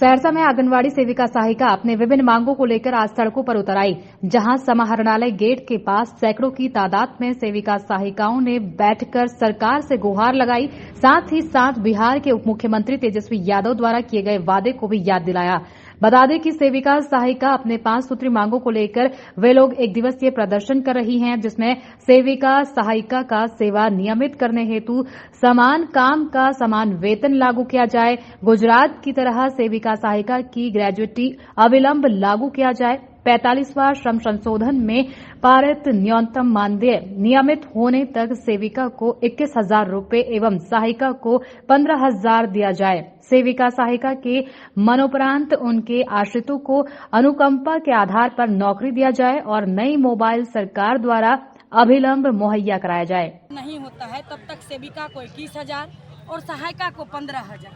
सहरसा में आंगनवाड़ी सेविका सहायिका अपने विभिन्न मांगों को लेकर आज सड़कों पर उतर आई, जहां समाहरणालय गेट के पास सैकड़ों की तादाद में सेविका सहायिकाओं ने बैठकर सरकार से गुहार लगाई। साथ ही साथ बिहार के उप मुख्यमंत्री तेजस्वी यादव द्वारा किए गए वादे को भी याद दिलाया। बता दें कि सेविका सहायिका अपने 5 सूत्री मांगों को लेकर वे लोग एक दिवसीय प्रदर्शन कर रही हैं, जिसमें सेविका सहायिका का सेवा नियमित करने हेतु समान काम का समान वेतन लागू किया जाए, गुजरात की तरह सेविका सहायिका की ग्रेजुएटी अविलंब लागू किया जाए, 45वां श्रम संशोधन में पारित न्यूनतम मानदेय नियमित होने तक सेविका को 21,000 रूपये एवं सहायिका को 15,000 दिया जाए। सेविका सहायिका के मनोपरांत उनके आश्रितों को अनुकंपा के आधार पर नौकरी दिया जाए और नई मोबाइल सरकार द्वारा अभिलंब मुहैया कराया जाए। नहीं होता है तब तक सेविका को 21,000 और सहायिका को 15,000।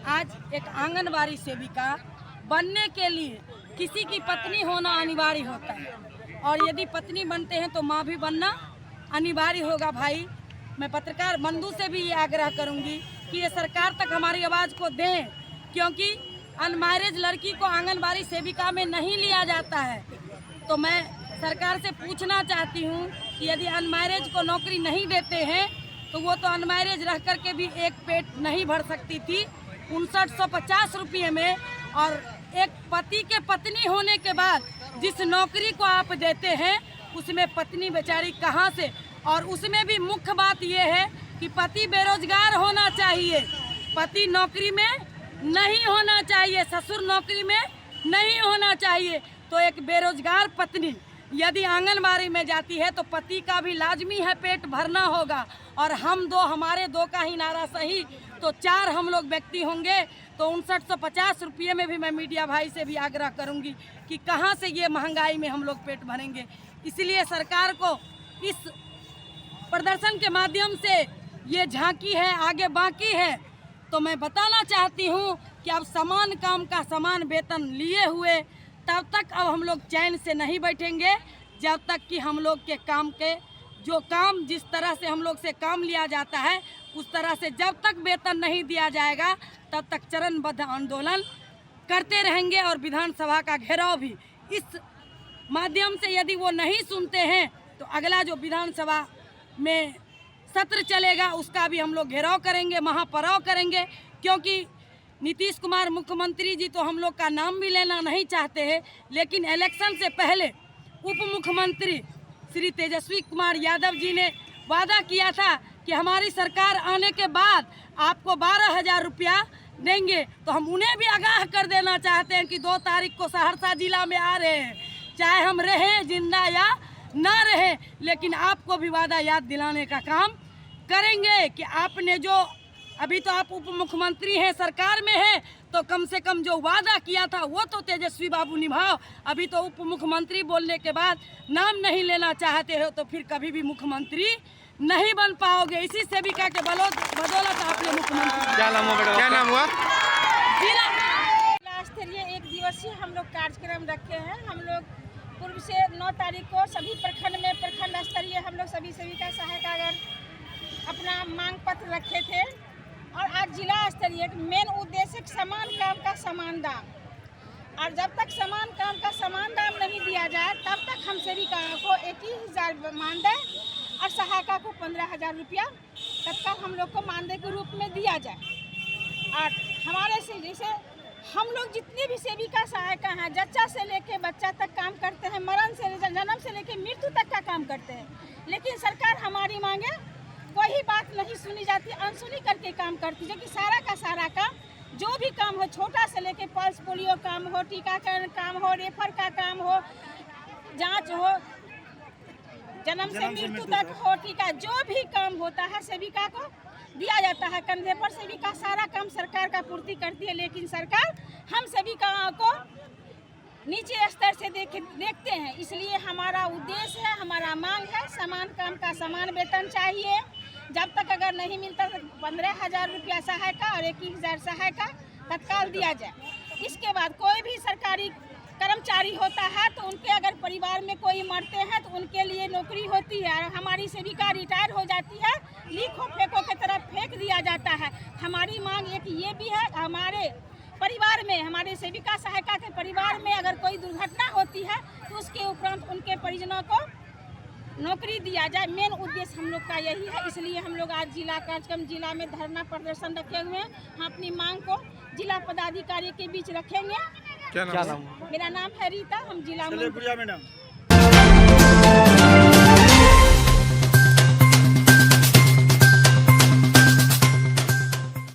आज एक आंगनबाड़ी सेविका बनने के लिए किसी की पत्नी होना अनिवार्य होता है और यदि पत्नी बनते हैं तो माँ भी बनना अनिवार्य होगा। भाई, मैं पत्रकार बंधु से भी ये आग्रह करूंगी कि ये सरकार तक हमारी आवाज़ को दें, क्योंकि अनमैरिज लड़की को आंगनबाड़ी सेविका में नहीं लिया जाता है। तो मैं सरकार से पूछना चाहती हूँ कि यदि अनमैरिज को नौकरी नहीं देते हैं तो वो तो अनमैरिज रह कर के भी एक पेट नहीं भर सकती थी 5950 रुपये में। और एक पति के पत्नी होने के बाद जिस नौकरी को आप देते हैं उसमें पत्नी बेचारी कहाँ से, और उसमें भी मुख्य बात यह है कि पति बेरोजगार होना चाहिए, पति नौकरी में नहीं होना चाहिए, ससुर नौकरी में नहीं होना चाहिए। तो एक बेरोजगार पत्नी यदि आंगनबाड़ी में जाती है तो पति का भी लाजमी है पेट भरना होगा। और हमारे दो का ही नारा सही तो 4 हम लोग व्यक्ति होंगे, तो 5950 रुपये में भी मैं मीडिया भाई से भी आग्रह करूंगी कि कहां से ये महंगाई में हम लोग पेट भरेंगे। इसलिए सरकार को इस प्रदर्शन के माध्यम से ये झांकी है, आगे बाकी है। तो मैं बताना चाहती हूँ कि अब समान काम का समान वेतन लिए हुए तब तक अब हम लोग चैन से नहीं बैठेंगे, जब तक कि हम लोग के काम के जो काम जिस तरह से हम लोग से काम लिया जाता है उस तरह से जब तक वेतन नहीं दिया जाएगा तब तक चरणबद्ध आंदोलन करते रहेंगे। और विधानसभा का घेराव भी इस माध्यम से यदि वो नहीं सुनते हैं तो अगला जो विधानसभा में सत्र चलेगा उसका भी हम लोग घेराव करेंगे, महापड़ाव करेंगे। क्योंकि नीतीश कुमार मुख्यमंत्री जी तो हम लोग का नाम भी लेना नहीं चाहते हैं, लेकिन इलेक्शन से पहले उप मुख्यमंत्री श्री तेजस्वी कुमार यादव जी ने वादा किया था कि हमारी सरकार आने के बाद आपको 12,000 रुपया देंगे। तो हम उन्हें भी आगाह कर देना चाहते हैं कि 2 तारीख को सहरसा जिला में आ रहे हैं, चाहे हम रहें जिंदा या ना रहें, लेकिन आपको भी वादा याद दिलाने का काम करेंगे कि आपने जो अभी तो आप उप मुख्यमंत्री हैं, सरकार में हैं, तो कम से कम जो वादा किया था वो तो तेजस्वी बाबू निभाओ। अभी तो उप मुख्यमंत्री बोलने के बाद नाम नहीं लेना चाहते हो तो फिर कभी भी मुख्यमंत्री नहीं बन पाओगे। इसी सेविका के बदौलत आपने मुख्यमंत्री। क्या नाम हुआ? जिला स्तरीय 1 दिवसीय हम लोग कार्यक्रम रखे हैं। हम लोग पूर्व से 9 तारीख को सभी प्रखंड में प्रखंड स्तरीय हम लोग सभी सेविका सहायकागण अपना मांग पत्र रखे थे। और आज जिला स्तरीय मेन उद्देश्य समान काम का समान दाम, और जब तक समान काम का समान दाम नहीं दिया जाए तब तक हम सेविकाओं को 21,000 मानदेय और सहायिका को 15,000 रुपया तत्काल हम लोग को मानदेय के रूप में दिया जाए। और हमारे से जैसे हम लोग जितनी भी सेविका सहायिका हैं, जच्चा से लेके बच्चा तक काम करते हैं, मरण से जन्म से लेके मृत्यु तक का काम करते हैं, लेकिन सरकार हमारी मांगे कोई बात नहीं सुनी जाती, अनसुनी करके काम करती, जो कि सारा का सारा काम जो भी काम हो, छोटा से लेके पल्स पोलियो काम हो, टीकाकरण काम हो, रेफर का काम हो, जांच हो, जन्म से मृत्यु तक हो, टीका जो भी काम होता है सेविका को दिया जाता है कंधे पर। सेविका सारा काम सरकार का पूर्ति करती है, लेकिन सरकार हम सेविकाओं को नीचे स्तर से देखते हैं। इसलिए हमारा उद्देश्य है, हमारा मांग है, समान काम का समान वेतन चाहिए। जब तक अगर नहीं मिलता तो 15,000 रुपया सहायिका और 21,000 सहायिका तत्काल दिया जाए। इसके बाद कोई भी सरकारी कर्मचारी होता है तो उनके अगर परिवार में कोई मरते हैं तो उनके लिए नौकरी होती है, और हमारी सेविका रिटायर हो जाती है, लीखो फेंको की तरफ फेंक दिया जाता है। हमारी मांग एक ये भी है, हमारे परिवार में, हमारे सेविका सहायिका के परिवार में अगर कोई दुर्घटना होती है तो उसके उपरांत उनके परिजनों को नौकरी दिया जाए। मेन उद्देश्य हम लोग का यही है, इसलिए हम लोग आज जिला कार्यक्रम जिला में धरना प्रदर्शन रखे हुए हैं। हम अपनी मांग को जिला पदाधिकारी के बीच रखेंगे। क्या नाम? मेरा नाम है रीता, हम जिला